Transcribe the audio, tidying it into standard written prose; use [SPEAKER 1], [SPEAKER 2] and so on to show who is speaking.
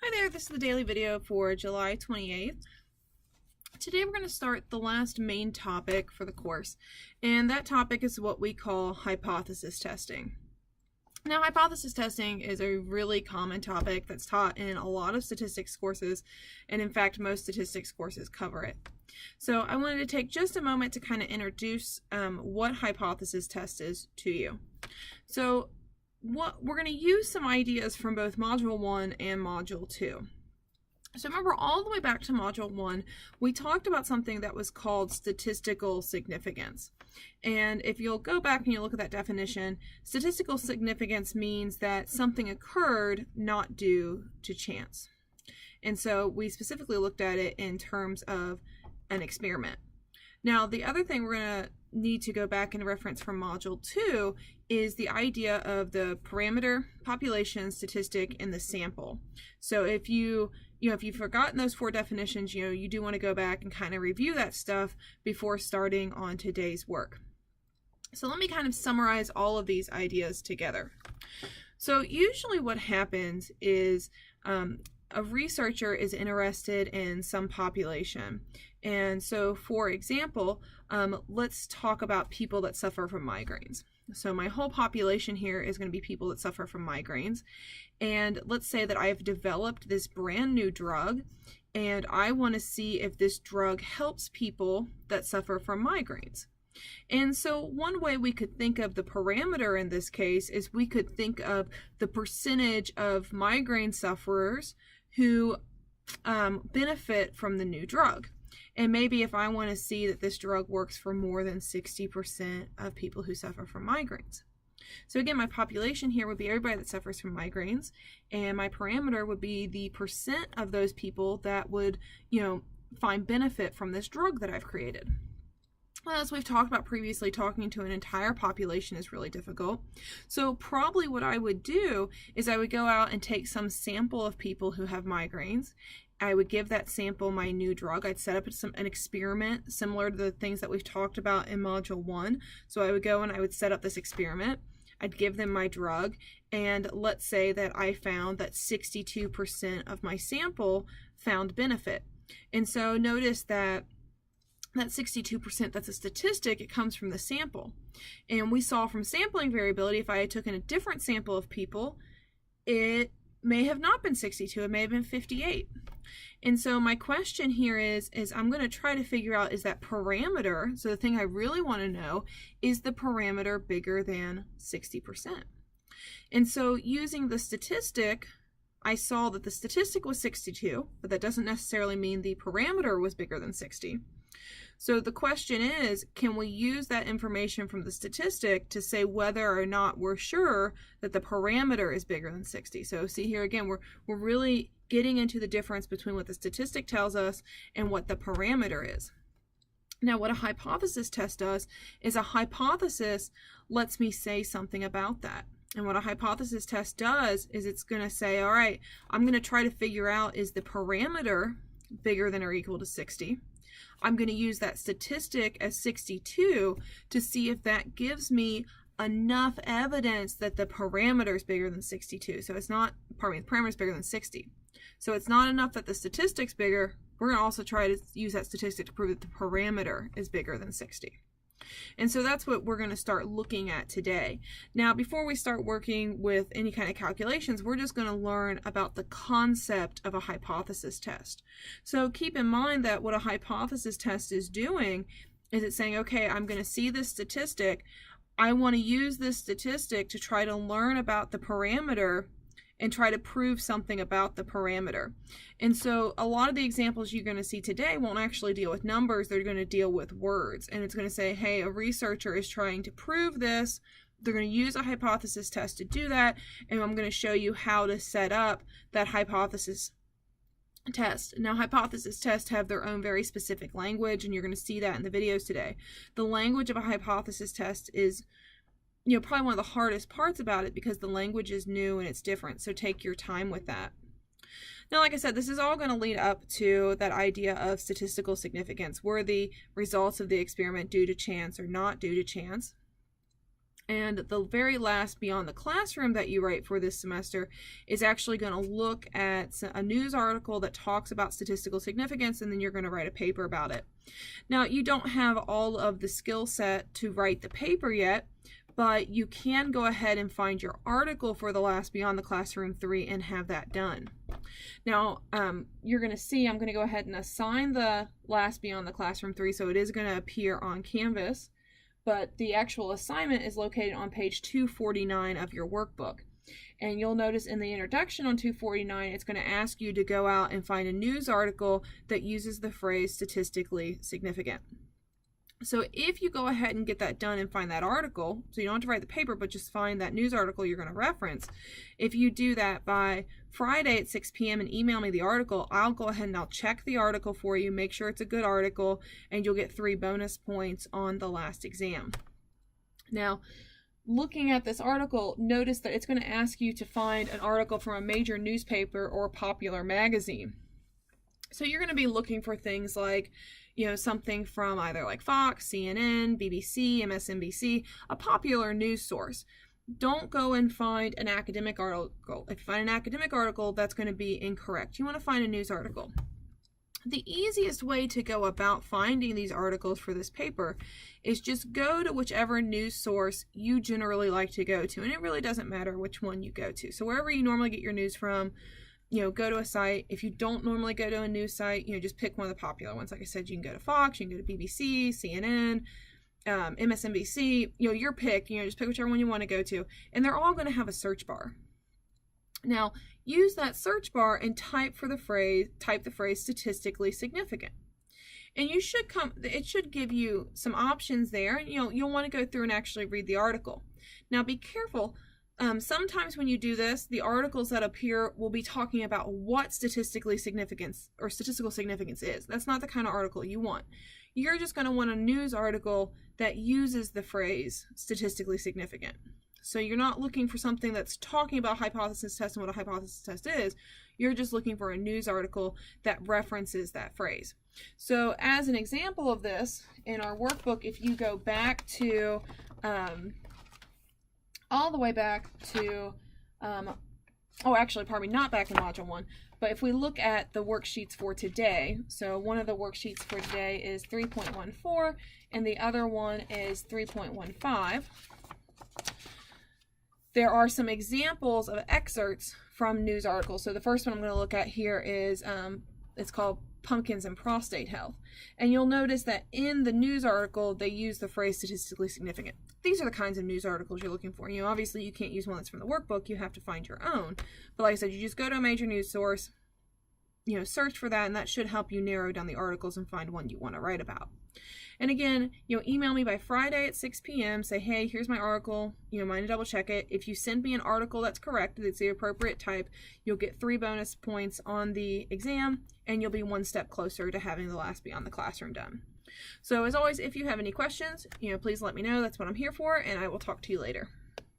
[SPEAKER 1] Hi there, this is the daily video for July 28th. Today we're going to start the last main topic for the course, and that topic is what we call hypothesis testing. Now, hypothesis testing is a really common topic that's taught in a lot of statistics courses, and in fact, most statistics courses cover it. So I wanted to take just a moment to kind of introduce what hypothesis test is to you. So we're going to use some ideas from both Module 1 and Module 2. So remember, all the way back to Module 1, we talked about something that was called statistical significance. And if you'll go back and you look at that definition, statistical significance means that something occurred not due to chance. And so we specifically looked at it in terms of an experiment. Now, the other thing we're going to need to go back and reference from Module 2 is the idea of the parameter, population, statistic, and the sample. So if you've forgotten those four definitions, you do want to go back and kind of review that stuff before starting on today's work. So let me kind of summarize all of these ideas together. So usually what happens is a researcher is interested in some population. And so, for example, let's talk about people that suffer from migraines. So my whole population here is going to be people that suffer from migraines. And let's say that I have developed this brand new drug, and I want to see if this drug helps people that suffer from migraines. And so one way we could think of the parameter in this case is we could think of the percentage of migraine sufferers who benefit from the new drug. And maybe if I want to see that this drug works for more than 60% of people who suffer from migraines. So again, my population here would be everybody that suffers from migraines, and my parameter would be the percent of those people that would, find benefit from this drug that I've created. Well, as we've talked about previously, talking to an entire population is really difficult. So probably what I would do is I would go out and take some sample of people who have migraines. I would give that sample my new drug. I'd set up an experiment similar to the things that we've talked about in Module 1. So I would go and I would set up this experiment. I'd give them my drug, and let's say that I found that 62% of my sample found benefit. And so notice that 62%, that's a statistic, it comes from the sample. And we saw from sampling variability, if I had taken a different sample of people, it may have not been 62, it may have been 58. And so my question here is I'm going to try to figure out, is that parameter, so the thing I really want to know, is the parameter bigger than 60%? And so using the statistic, I saw that the statistic was 62, but that doesn't necessarily mean the parameter was bigger than 60. So the question is, can we use that information from the statistic to say whether or not we're sure that the parameter is bigger than 60? So see here again, we're really getting into the difference between what the statistic tells us and what the parameter is. Now, what a hypothesis test does is a hypothesis lets me say something about that. And what a hypothesis test does is it's going to say, all right, I'm going to try to figure out, is the parameter bigger than or equal to 60? I'm going to use that statistic as 62 to see if that gives me enough evidence that the parameter is bigger than 62. So it's not, the parameter is bigger than 60. So it's not enough that the statistic's bigger. We're going to also try to use that statistic to prove that the parameter is bigger than 60. And so that's what we're going to start looking at today. Now, before we start working with any kind of calculations, we're just going to learn about the concept of a hypothesis test. So keep in mind that what a hypothesis test is doing is it's saying, okay, I'm going to see this statistic. I want to use this statistic to try to learn about the parameter and try to prove something about the parameter. And so a lot of the examples you're going to see today won't actually deal with numbers, they're going to deal with words. And it's going to say, hey, a researcher is trying to prove this. They're going to use a hypothesis test to do that, and I'm going to show you how to set up that hypothesis test. Now, hypothesis tests have their own very specific language, and you're going to see that in the videos today. The language of a hypothesis test is probably one of the hardest parts about it because the language is new and it's different. So take your time with that. Now, like I said, this is all going to lead up to that idea of statistical significance. Were the results of the experiment due to chance or not due to chance? And the very last Beyond the Classroom that you write for this semester is actually going to look at a news article that talks about statistical significance, and then you're going to write a paper about it. Now, you don't have all of the skill set to write the paper yet, but you can go ahead and find your article for the last Beyond the Classroom 3 and have that done. Now, you're going to see I'm going to go ahead and assign the last Beyond the Classroom 3, so it is going to appear on Canvas. But the actual assignment is located on page 249 of your workbook. And you'll notice in the introduction on 249, it's going to ask you to go out and find a news article that uses the phrase statistically significant. So if you go ahead and get that done and find that article, so you don't have to write the paper, but just find that news article you're going to reference, if you do that by Friday at 6 p.m. and email me the article, I'll go ahead and I'll check the article for you, make sure it's a good article, and you'll get 3 bonus points on the last exam. Now, looking at this article, notice that it's going to ask you to find an article from a major newspaper or popular magazine. So you're going to be looking for things like, something from either like Fox, CNN, BBC, MSNBC, a popular news source. Don't go and find an academic article. If you find an academic article, that's going to be incorrect. You want to find a news article. The easiest way to go about finding these articles for this paper is just go to whichever news source you generally like to go to, and it really doesn't matter which one you go to. So wherever you normally get your news from, go to a site. If you don't normally go to a news site, just pick one of the popular ones. Like I said, you can go to Fox, you can go to BBC, CNN, MSNBC, your pick, just pick whichever one you want to go to, and they're all going to have a search bar. Now, use that search bar and type the phrase statistically significant. And it should give you some options there, and you'll want to go through and actually read the article. Now, be careful. Sometimes when you do this, the articles that appear will be talking about what statistical significance is. That's not the kind of article you want. You're just going to want a news article that uses the phrase statistically significant. So you're not looking for something that's talking about hypothesis test and what a hypothesis test is. You're just looking for a news article that references that phrase. So as an example of this, in our workbook, if you go back to all the way back to, not back in Module 1, but if we look at the worksheets for today, so one of the worksheets for today is 3.14, and the other one is 3.15. There are some examples of excerpts from news articles. So the first one I'm going to look at here is, it's called Pumpkins and Prostate Health. And you'll notice that in the news article, they use the phrase statistically significant. These are the kinds of news articles you're looking for. Obviously you can't use one that's from the workbook. You have to find your own. But like I said, you just go to a major news source, search for that, and that should help you narrow down the articles and find one you want to write about. And again, email me by Friday at 6 p.m. Say, hey, here's my article. Mind to double check it. If you send me an article that's correct, that's the appropriate type, you'll get 3 bonus points on the exam, and you'll be 1 step closer to having the last Beyond the Classroom done. So as always, if you have any questions, please let me know. That's what I'm here for, and I will talk to you later.